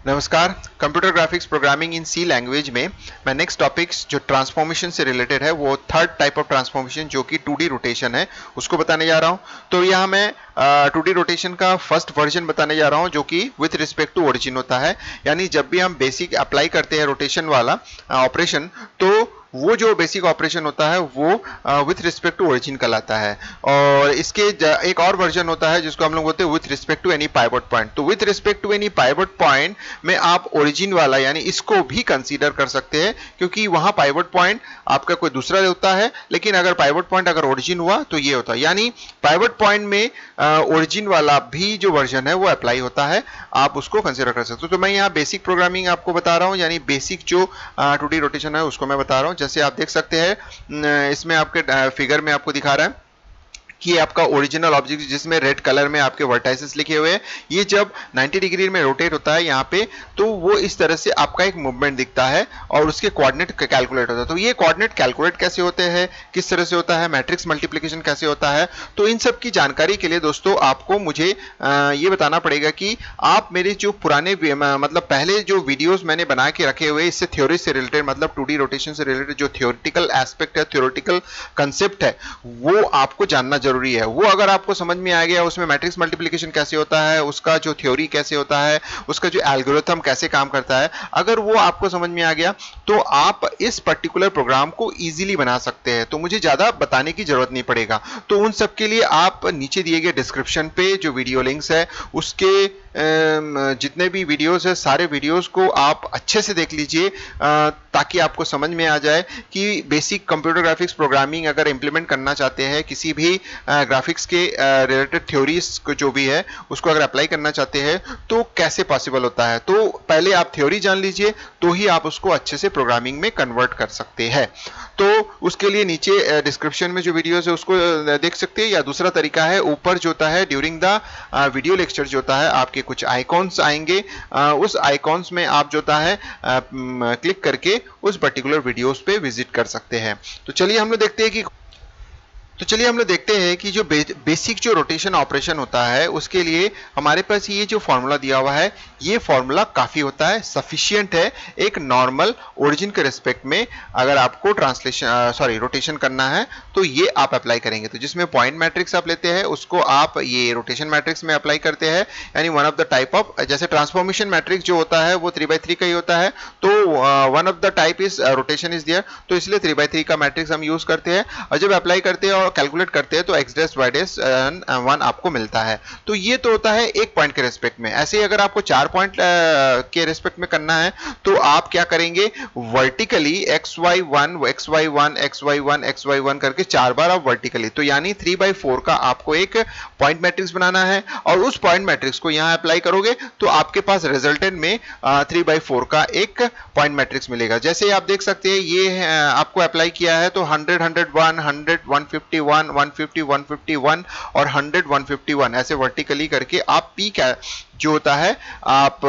नमस्कार। Computer graphics programming in C language में मैं नेक्स्ट टॉपिक्स जो ट्रांसफॉर्मेशन से रिलेटेड है वो थर्ड टाइप ऑफ ट्रांसफॉर्मेशन जो कि 2D रोटेशन है उसको बताने जा रहा हूं। तो यहाँ मैं 2D रोटेशन का फर्स्ट वर्जन बताने जा रहा हूं जो कि विथ रिस्पेक्ट टू ओरिजिन होता है। यानी जब भी हम बेसिक अप्लाई करते हैं रोटेशन वाला ऑपरेशन तो वो जो बेसिक ऑपरेशन होता है वो विथ रिस्पेक्ट टू ओरिजिन कहलाता है। और इसके एक और वर्जन होता है जिसको हम लोग बोलते हैं with respect to any pivot point. तो with respect to any pivot point में आप ओरिजिन वाला यानी इसको भी कंसीडर कर सकते हैं क्योंकि वहां पाइवट पॉइंट आपका कोई दूसरा होता है, लेकिन अगर पाइवट पॉइंट अगर ओरिजिन हुआ तो ये होता है। यानी पाइवट पॉइंट में ओरिजिन वाला भी जो वर्जन है वो अप्लाई होता है, आप उसको कंसीडर कर सकते हो। तो मैं यहाँ बेसिक प्रोग्रामिंग आपको बता रहा हूँ, यानी बेसिक जो 2D रोटेशन है उसको मैं बता रहा हूँ। जैसे आप देख सकते हैं इसमें आपके फिगर में आपको दिखा रहा है कि आपका ओरिजिनल ऑब्जेक्ट जिसमें रेड कलर में आपके वर्टाइसेस लिखे हुए हैं, ये जब 90 डिग्री में रोटेट होता है यहाँ पे तो वो इस तरह से आपका एक मूवमेंट दिखता है और उसके कोऑर्डिनेट कैलकुलेट होता है। तो ये कोऑर्डिनेट कैलकुलेट कैसे होते हैं, किस तरह से होता है, मैट्रिक्स मल्टीप्लिकेशन कैसे होता है, तो इन सब की जानकारी के लिए दोस्तों आपको मुझे ये बताना पड़ेगा कि आप मेरे जो पुराने मतलब पहले जो वीडियोस मैंने बना के रखे हुए इससे थ्योरी से रिलेटेड मतलब 2D रोटेशन से रिलेटेड जो थ्योरेटिकल एस्पेक्ट है, थ्योरेटिकल कंसेप्ट है, वो आपको जानना जरूरी है। वो अगर आपको समझ में आ गया, उसमें मैट्रिक्स मल्टीप्लिकेशन कैसे होता है, उसका जो थ्योरी कैसे होता है, उसका जो एल्गोरिथम कैसे काम करता है, अगर वो आपको समझ में आ गया तो आप इस पर्टिकुलर प्रोग्राम को इजीली बना सकते हैं। तो मुझे ज्यादा बताने की जरूरत नहीं पड़ेगा। तो उन सब के लिए आप नीचे दिए गए डिस्क्रिप्शन पे जो वीडियो लिंक्स है उसके जितने भी वीडियोस है सारे वीडियोस को आप अच्छे से देख लीजिए ताकि आपको समझ में आ जाए कि बेसिक कंप्यूटर ग्राफिक्स प्रोग्रामिंग अगर इंप्लीमेंट करना चाहते हैं, किसी भी ग्राफिक्स के रिलेटेड थ्योरीज को जो भी है उसको अगर अप्लाई करना चाहते हैं तो कैसे पॉसिबल होता है। तो पहले आप थ्योरी जान लीजिए तो ही आप उसको अच्छे से प्रोग्रामिंग में कन्वर्ट कर सकते हैं। तो उसके लिए नीचे डिस्क्रिप्शन में जो वीडियोस है उसको देख सकते हैं, या दूसरा तरीका है ऊपर जो होता है ड्यूरिंग द वीडियो लेक्चर जो होता है आपके कुछ आइकॉन्स आएंगे, उस आइकॉन्स में आप जो होता है क्लिक करके उस पर्टिकुलर वीडियोस पे विजिट कर सकते हैं। तो चलिए हम लोग देखते हैं कि जो बेसिक जो रोटेशन ऑपरेशन होता है उसके लिए हमारे पास ये जो फॉर्मूला दिया हुआ है ये फॉर्मूला काफी होता है, सफिशिएंट है एक नॉर्मल ओरिजिन के रिस्पेक्ट में। अगर आपको रोटेशन करना है तो ये आप अप्लाई करेंगे। तो जिसमें पॉइंट मैट्रिक्स आप लेते हैं उसको आप ये रोटेशन मैट्रिक्स में अप्लाई करते हैं, यानी one of the type of, जैसे ट्रांसफॉर्मेशन मैट्रिक्स जो होता है वो 3x3 का ही होता है, तो one of the type is rotation is there, तो इसलिए 3x3 का मैट्रिक्स हम यूज करते हैं। और जब अप्लाई करते हैं और कैलकुलेट करते हैं तो x डैश y डैश 1 आपको मिलता है। तो ये तो होता है एक पॉइंट के रिस्पेक्ट में। ऐसे ही अगर आपको 4 पॉइंट के रिस्पेक्ट में करना है तो आप क्या करेंगे, vertically xy1 xy1 xy1 xy1 करके 4 बार आप वर्टिकली, तो यानी 3/4 का आपको एक पॉइंट मैट्रिक्स बनाना है और उस पॉइंट मैट्रिक्स को यहां अप्लाई करोगे तो आपके पास रिजल्टेंट में 3/4 का एक पॉइंट मैट्रिक्स मिलेगा। जैसे आप देख सकते हैं ये आपको अप्लाई किया है तो 100 101 100 151 150 151 और 100 151 ऐसे वर्टिकली करके आप पी जो होता है आप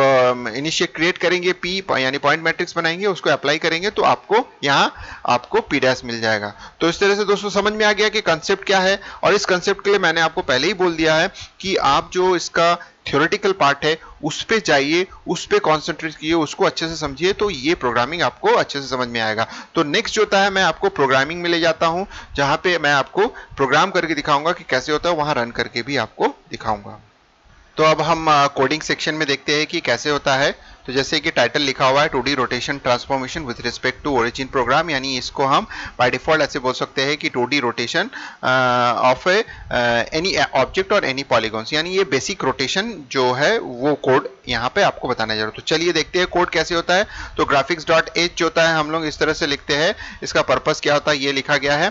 इनिशिएट क्रिएट करेंगे, पी यानी पॉइंट मैट्रिक्स बनाएंगे, उसको अप्लाई करेंगे तो आपको यहाँ आपको पी डैश मिल जाएगा। तो इस तरह से दोस्तों समझ में आ गया कि कंसेप्ट क्या है। और इस कंसेप्ट के लिए मैंने आपको पहले ही बोल दिया है कि आप जो इसका थ्योरेटिकल पार्ट है उस पे जाइए, उस पे कॉन्सेंट्रेट कीजिए, उसको अच्छे से समझिए तो ये प्रोग्रामिंग आपको अच्छे से समझ में आएगा। तो नेक्स्ट जो होता है मैं आपको प्रोग्रामिंग में ले जाता हूं जहां पे मैं आपको प्रोग्राम करके दिखाऊंगा कि कैसे होता है, वहां रन करके भी आपको दिखाऊंगा। तो अब हम कोडिंग सेक्शन में देखते हैं कि कैसे होता है। तो जैसे कि टाइटल लिखा हुआ है 2D rotation transformation with respect to origin program, यानी इसको हम बाय डिफॉल्ट ऐसे बोल सकते हैं कि 2D rotation of any object और एनी पॉलीगॉन्स, यानी ये बेसिक रोटेशन जो है वो कोड यहाँ पे आपको बताने जा रहा हूँ। तो चलिए देखते हैं कोड कैसे होता है। तो graphics.h जो होता है हम लोग इस तरह से लिखते हैं, इसका पर्पस क्या होता है ये लिखा गया है।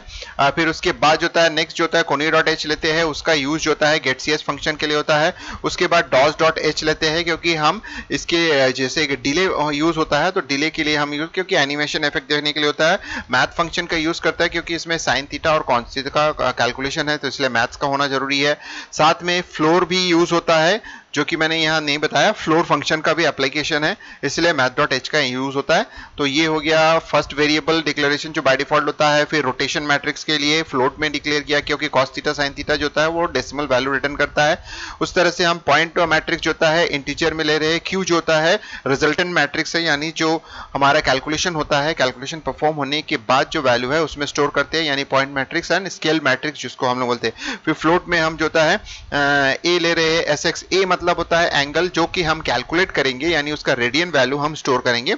फिर उसके बाद जो होता है नेक्स्ट जो होता है conio.h लेते हैं, उसका यूज जो होता है getcs फंक्शन के लिए होता है। उसके बाद dos.h लेते हैं क्योंकि हम इसके जैसे डिले यूज होता है तो डिले के लिए हम यूज, क्योंकि एनिमेशन इफेक्ट देखने के लिए होता है। मैथ फंक्शन का यूज करता है क्योंकि इसमें साइन थीटा और कॉस थीटा का कैलकुलेशन है तो इसलिए मैथ्स का होना जरूरी है। साथ में फ्लोर भी यूज होता है जो कि मैंने यहाँ नहीं बताया, फ्लोर फंक्शन का भी एप्लीकेशन है, इसलिए math.h का यूज होता है। तो ये हो गया फर्स्ट वेरिएबल डिक्लेरेशन जो बाय डिफॉल्ट होता है। फिर रोटेशन मैट्रिक्स के लिए फ्लोट में डिक्लेयर किया, क्योंकि cos थीटा sin थीटा जो होता है वो डेसिमल वैल्यू रिटर्न करता है। उस तरह से हम पॉइंट मैट्रिक्स जो होता है इंटीजर में ले रहे हैं। q जो होता है रिजल्टेंट मैट्रिक्स है, यानी जो हमारा कैलकुलेशन होता है, कैलकुलेशन परफॉर्म होने के बाद जो वैल्यू है उसमें स्टोर करते हैं, यानी point matrix and scale matrix जिसको हम लोग बोलते हैं। फिर फ्लोट में हम जो होता है ए ले रहे हैं, sx, a मतलब होता है एंगल जो कि हम कैलकुलेट करेंगे, यानी उसका रेडियन वैल्यू हम स्टोर करेंगे।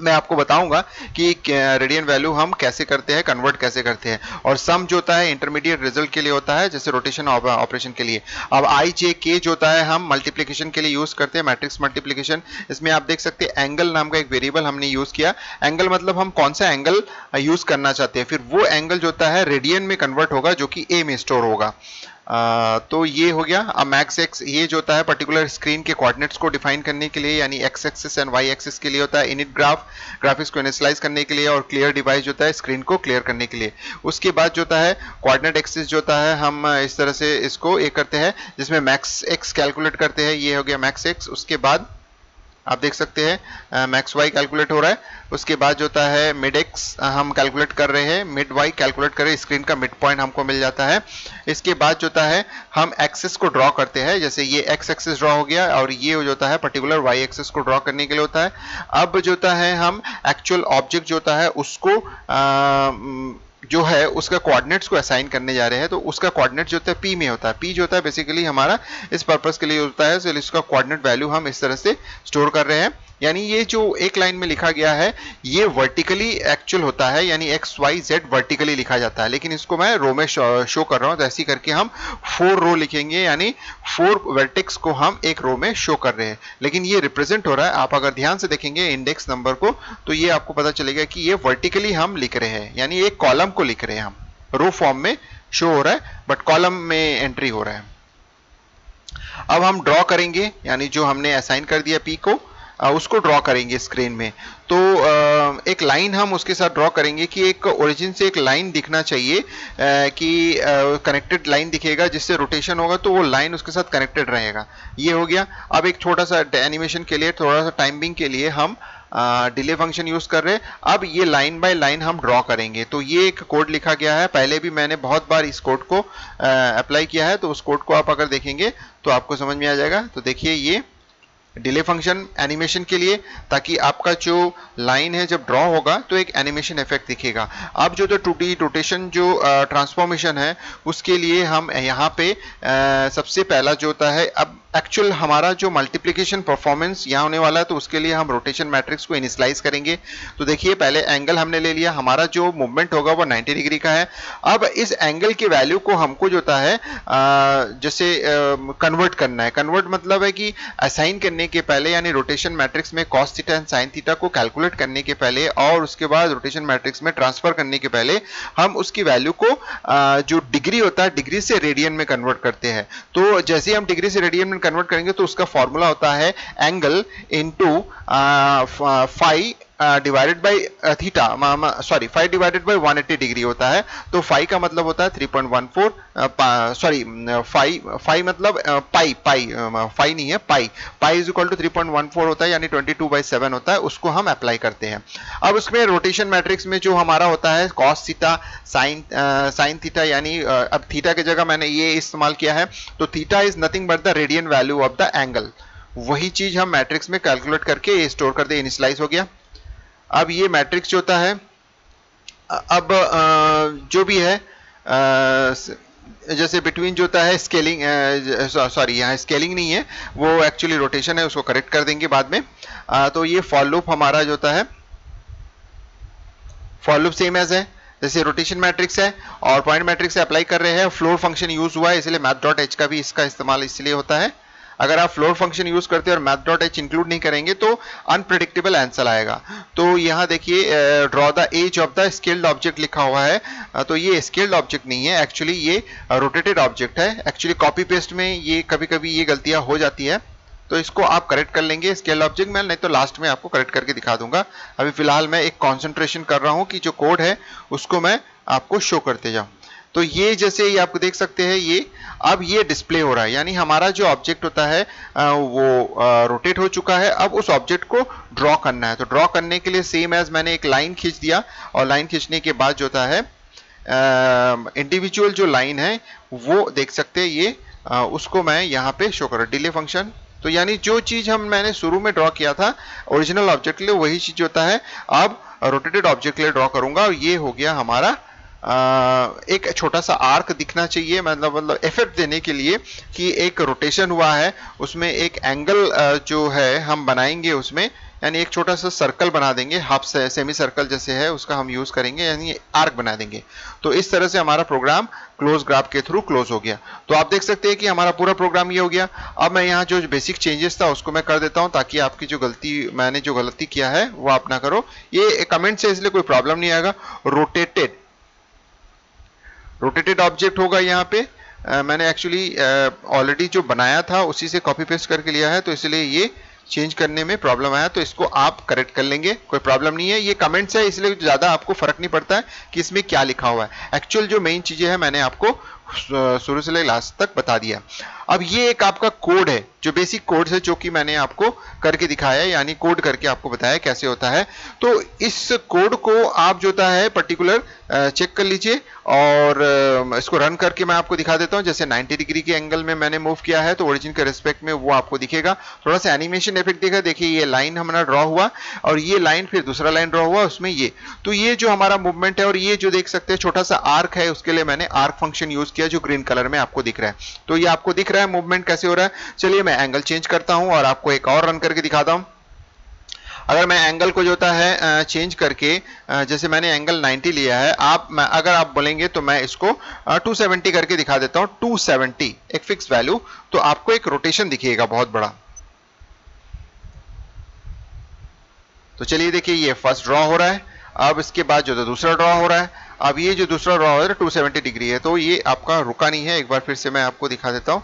मैं आपको बताऊंगा कि रेडियन वैल्यू हम कैसे करते हैं, कन्वर्ट कैसे करते हैं। और सम जो होता है इंटरमीडिएट रिजल्ट के लिए होता है, जैसे रोटेशन ऑपरेशन के लिए। अब आई जे के जो होता है हम मल्टीप्लिकेशन के लिए यूज करते हैं, मैट्रिक्स मल्टीप्लिकेशन। इसमें आप देख सकते हैं एंगल नाम का एक वेरिएबल हमने यूज किया। एंगल मतलब हम कौन सा एंगल यूज करना चाहते हैं, फिर वो एंगल जो होता है रेडियन में कन्वर्ट होगा, जो कि ए में स्टोर होगा। तो ये हो गया। अब मैक्स एक्स ये जो होता है पर्टिकुलर स्क्रीन के कोऑर्डिनेट्स को डिफाइन करने के लिए, यानी X axis and Y axis के लिए होता है। इनिट ग्राफिक्स को इनिशियलाइज करने के लिए, और क्लियर डिवाइस जो होता है स्क्रीन को क्लियर करने के लिए। उसके बाद जो होता है कोऑर्डिनेट एक्सिस जो होता है हम इस तरह से इसको एक करते हैं, जिसमें मैक्स एक्स कैलकुलेट करते हैं। ये हो गया मैक्स एक्स। उसके बाद आप देख सकते हैं मैक्स वाई कैलकुलेट हो रहा है। उसके बाद जो होता है मिड एक्स हम कैलकुलेट कर रहे हैं, मिड वाई कैलकुलेट कर रहे हैं, स्क्रीन का मिड पॉइंट हमको मिल जाता है। इसके बाद जो होता है हम एक्सिस को ड्रॉ करते हैं, जैसे ये एक्स एक्सिस ड्रॉ हो गया, और ये जो होता है पर्टिकुलर वाई एक्सिस को ड्रॉ करने के लिए होता है। अब जो होता है हम एक्चुअल ऑब्जेक्ट जो होता है उसको जो है उसका कोऑर्डिनेट्स को असाइन करने जा रहे हैं। तो उसका कोऑर्डिनेट जो होता है पी में होता है। पी जो होता है बेसिकली हमारा इस पर्पस के लिए होता है, तो इसका कोऑर्डिनेट वैल्यू हम इस तरह से स्टोर कर रहे हैं। यानी ये जो एक लाइन में लिखा गया है ये वर्टिकली एक्चुअल होता है, यानी एक्स वाई जेड वर्टिकली लिखा जाता है, लेकिन इसको मैं रो में शो कर रहा हूँ। तो ऐसे करके हम 4 रो लिखेंगे, यानी 4 वर्टेक्स को हम एक रो में शो कर रहे हैं, लेकिन ये रिप्रेजेंट हो रहा है। आप अगर ध्यान से देखेंगे इंडेक्स नंबर को, तो ये आपको पता चलेगा कि ये वर्टिकली हम लिख रहे हैं, यानी एक कॉलम को लिख रहे हैं हम। रो फॉर्म में शो हो रहा है बट कॉलम में एंट्री हो रहा है। अब हम ड्रॉ करेंगे, यानी जो हमने असाइन कर दिया पी को उसको ड्रॉ करेंगे स्क्रीन में। तो एक लाइन हम उसके साथ ड्रॉ करेंगे कि एक ओरिजिन से एक लाइन दिखना चाहिए, कि कनेक्टेड लाइन दिखेगा, जिससे रोटेशन होगा तो वो लाइन उसके साथ कनेक्टेड रहेगा। ये हो गया। अब एक छोटा सा एनिमेशन के लिए, थोड़ा सा टाइमिंग के लिए हम डिले फंक्शन यूज कर रहे हैं। अब ये लाइन बाय लाइन हम ड्रॉ करेंगे। तो ये एक कोड लिखा गया है, पहले भी मैंने बहुत बार इस कोड को अप्लाई किया है, तो उस कोड को आप अगर देखेंगे तो आपको समझ में आ जाएगा। तो देखिए ये डिले फंक्शन एनिमेशन के लिए, ताकि आपका जो लाइन है जब ड्रॉ होगा तो एक एनिमेशन इफेक्ट दिखेगा। अब जो 2D रोटेशन जो ट्रांसफॉर्मेशन है उसके लिए हम यहाँ पे सबसे पहला जो होता है, अब एक्चुअल हमारा जो मल्टीप्लिकेशन परफॉर्मेंस यहाँ होने वाला है, तो उसके लिए हम रोटेशन मैट्रिक्स को इनिशियलाइज करेंगे। तो देखिए पहले एंगल हमने ले लिया, हमारा जो मूवमेंट होगा वो 90 डिग्री का है। अब इस एंगल की वैल्यू को हमको जो होता है जैसे कन्वर्ट करना है। कन्वर्ट मतलब है कि असाइन करने के पहले, यानी रोटेशन मैट्रिक्स में cos theta and sin theta को कैलकुलेट करने के पहले, और उसके बाद रोटेशन मैट्रिक्स में ट्रांसफर करने के पहले हम उसकी वैल्यू को जो डिग्री होता है डिग्री से रेडियन में कन्वर्ट करते हैं। तो जैसे हम डिग्री से रेडियन में कन्वर्ट करेंगे तो उसका फॉर्मूला होता है angle into phi divided by theta, sorry phi divided by 180 degree होता है। तो फाई का मतलब होता है 3.14, सॉरी फाई मतलब पाई, फाई नहीं है पाई, पाई इज इक्वल टू 3.14 होता है, यानी 22/7 होता है। उसको हम अप्लाई करते हैं। अब उसमें रोटेशन मैट्रिक्स में जो हमारा होता है cos थीटा साइन थीटा, यानी अब थीटा की जगह मैंने ये इस्तेमाल किया है, तो theta is nothing but the radian value of the angle. वही चीज हम मैट्रिक्स में कैलकुलेट करके स्टोर कर दे, इनिशियलाइज हो गया। अब ये मैट्रिक्स जो होता है, अब जो भी है जैसे बिटवीन जो होता है स्केलिंग, सॉरी यहाँ स्केलिंग नहीं है, वो एक्चुअली रोटेशन है, उसको करेक्ट कर देंगे बाद में। तो ये फॉर लूप हमारा जो होता है, फॉर लूप सेम एज है, जैसे रोटेशन मैट्रिक्स है और पॉइंट मैट्रिक्स से अप्लाई कर रहे हैं। फ्लोर फंक्शन यूज हुआ है, इसलिए math.h का भी इसका इस्तेमाल इसलिए होता है। अगर आप फ्लोर फंक्शन यूज करते हैं और math.h इंक्लूड नहीं करेंगे तो अनप्रेडिक्टेबल आंसर आएगा। तो यहाँ देखिए draw the edge of the scaled object लिखा हुआ है, तो ये स्केल्ड ऑब्जेक्ट नहीं है, एक्चुअली ये रोटेटेड ऑब्जेक्ट है। एक्चुअली कॉपी पेस्ट में ये कभी कभी ये गलतियां हो जाती है, तो इसको आप करेक्ट कर लेंगे स्केल ऑब्जेक्ट में, नहीं तो लास्ट में आपको करेक्ट करके दिखा दूंगा। अभी फिलहाल मैं एक कंसंट्रेशन कर रहा हूं कि जो कोड है उसको मैं आपको शो करते जाऊं। तो ये जैसे ये आप देख सकते हैं, ये अब ये डिस्प्ले हो रहा है, यानी हमारा जो ऑब्जेक्ट होता है वो रोटेट हो चुका है। अब उस ऑब्जेक्ट को ड्रॉ करना है, तो ड्रॉ करने के लिए सेम एज मैंने एक लाइन खींच दिया, और लाइन खींचने के बाद जो होता है इंडिविजुअल जो लाइन है वो देख सकते हैं, ये उसको मैं यहाँ पे शो कर डिले फंक्शन। तो यानी जो चीज मैंने शुरू में ड्रॉ किया था ओरिजिनल ऑब्जेक्ट के लिए, वही चीज होता है अब रोटेटेड ऑब्जेक्ट के लिए ड्रॉ करूंगा, और ये हो गया हमारा एक छोटा सा आर्क दिखना चाहिए, मतलब इफेक्ट देने के लिए कि एक रोटेशन हुआ है, उसमें एक एंगल जो है हम बनाएंगे उसमें, यानी एक छोटा सा सर्कल बना देंगे, हाफ सेमी सर्कल जैसे है उसका हम यूज करेंगे, यानी आर्क बना देंगे। तो इस तरह से हमारा प्रोग्राम क्लोज ग्राफ के थ्रू क्लोज हो गया। तो आप देख सकते हैं कि हमारा पूरा प्रोग्राम ये हो गया। अब मैं यहाँ जो बेसिक चेंजेस था उसको मैं कर देता हूँ, ताकि आपकी जो मैंने जो गलती किया है वो आप ना करो। ये कमेंट से इसलिए कोई प्रॉब्लम नहीं आएगा। रोटेटेड ऑब्जेक्ट होगा यहाँ पे। मैंने एक्चुअली ऑलरेडी जो बनाया था उसी से कॉपी पेस्ट करके लिया है, तो इसलिए ये चेंज करने में प्रॉब्लम आया, तो इसको आप करेक्ट कर लेंगे, कोई प्रॉब्लम नहीं है। ये कमेंट्स है इसलिए ज़्यादा आपको फर्क नहीं पड़ता है कि इसमें क्या लिखा हुआ है। एक्चुअल जो मेन चीज़ें हैं मैंने आपको शुरू से लेकर लास्ट तक बता दिया। अब ये एक आपका कोड है, जो बेसिक कोड है जो कि मैंने आपको करके दिखाया है, यानी कोड करके आपको बताया कैसे होता है। तो इस कोड को आप जो होता है पर्टिकुलर चेक कर लीजिए, और इसको रन करके मैं आपको दिखा देता हूं। जैसे 90 डिग्री के एंगल में मैंने मूव किया है, तो ओरिजिन के रिस्पेक्ट में वो आपको दिखेगा। थोड़ा सा एनिमेशन इफेक्ट दिखा, देखिए ये लाइन हमारा ड्रॉ हुआ, और ये लाइन फिर दूसरा लाइन ड्रॉ हुआ उसमें ये। तो ये जो हमारा मूवमेंट है, और ये जो देख सकते हैं छोटा सा आर्क है, उसके लिए मैंने आर्क फंक्शन यूज किया जो ग्रीन कलर में आपको दिख रहा है। तो ये आपको दिख रहा है मूवमेंट कैसे हो रहा है। चलिए मैं एंगल चेंज करता हूं और आपको एक और रन करके दिखाता हूं। अगर मैं एंगल को जो होता है चेंज करके, जैसे मैंने एंगल 90 लिया है, अगर आप बोलेंगे तो मैं इसको 270 करके दिखा देता हूं। 270 एक फिक्स वैल्यू, तो आपको एक रोटेशन दिखेगा बहुत बड़ा। तो चलिए देखिए ये फर्स्ट ड्रॉ हो रहा है, अब इसके बाद जो दूसरा ड्रॉ हो रहा है। अब ये जो दूसरा ड्रॉ हो रहा है 270 डिग्री है, तो ये आपका रुका नहीं है। एक बार फिर से मैं आपको दिखा देता हूँ।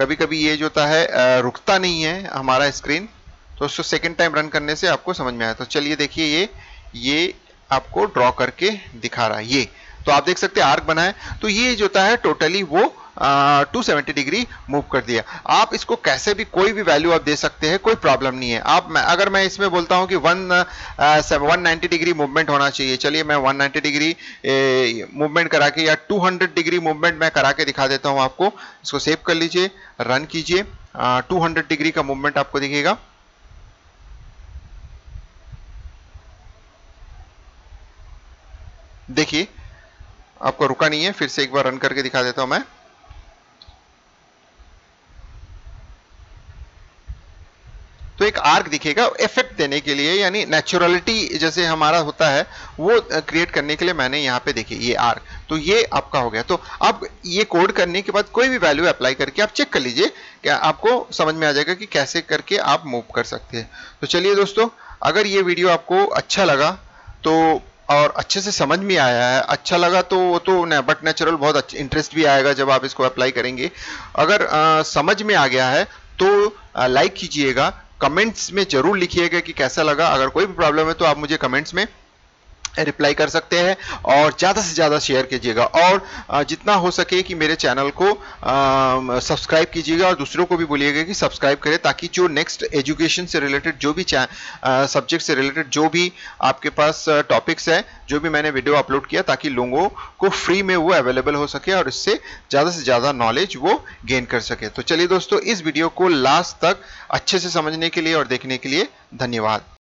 कभी कभी ये जो होता है रुकता नहीं है हमारा स्क्रीन, तो उसको सेकेंड टाइम रन करने से आपको समझ में आया। तो चलिए देखिए ये आपको ड्रॉ करके दिखा रहा है ये। तो आप देख सकते हैं आर्क बना है। तो ये जो होता है टोटली वो 270 डिग्री मूव कर दिया। आप इसको कैसे भी कोई भी वैल्यू आप दे सकते हैं, कोई प्रॉब्लम नहीं है। अगर मैं इसमें बोलता हूं कि 190 डिग्री मूवमेंट होना चाहिए, चलिए मैं 190 डिग्री मूवमेंट करा के, या 200 डिग्री मूवमेंट मैं करा के दिखा देता हूं आपको। इसको सेव कर लीजिए, रन कीजिए, 200 डिग्री का मूवमेंट आपको दिखेगा। देखिए आपको रुका नहीं है। फिर से एक बार रन करके दिखा देता हूं मैं। तो एक आर्क दिखेगा इफेक्ट देने के लिए, यानी नेचुरलिटी जैसे हमारा होता है वो क्रिएट करने के लिए मैंने यहाँ पे देखिए ये आर्क। तो ये आपका हो गया। तो अब ये कोड करने के बाद कोई भी वैल्यू अप्लाई करके आप चेक कर लीजिए, क्या आपको समझ में आ जाएगा कि कैसे करके आप मूव कर सकते हैं। तो चलिए दोस्तों, अगर ये वीडियो आपको अच्छा लगा तो, और अच्छे से समझ में आया है, अच्छा लगा तो वो तो बट नेचुरल बहुत अच्छा इंटरेस्ट भी आएगा जब आप इसको अप्लाई करेंगे। अगर समझ में आ गया है तो लाइक कीजिएगा, कमेंट्स में जरूर लिखिएगा कि कैसा लगा। अगर कोई भी प्रॉब्लम है तो आप मुझे कमेंट्स में रिप्लाई कर सकते हैं, और ज़्यादा से ज़्यादा शेयर कीजिएगा, और जितना हो सके कि मेरे चैनल को सब्सक्राइब कीजिएगा, और दूसरों को भी बोलिएगा कि सब्सक्राइब करें, ताकि जो नेक्स्ट एजुकेशन से रिलेटेड जो भी सब्जेक्ट से रिलेटेड जो भी आपके पास टॉपिक्स है, जो भी मैंने वीडियो अपलोड किया, ताकि लोगों को फ्री में वो अवेलेबल हो सके और इससे ज़्यादा से ज़्यादा नॉलेज वो गेन कर सके। तो चलिए दोस्तों, इस वीडियो को लास्ट तक अच्छे से समझने के लिए और देखने के लिए धन्यवाद।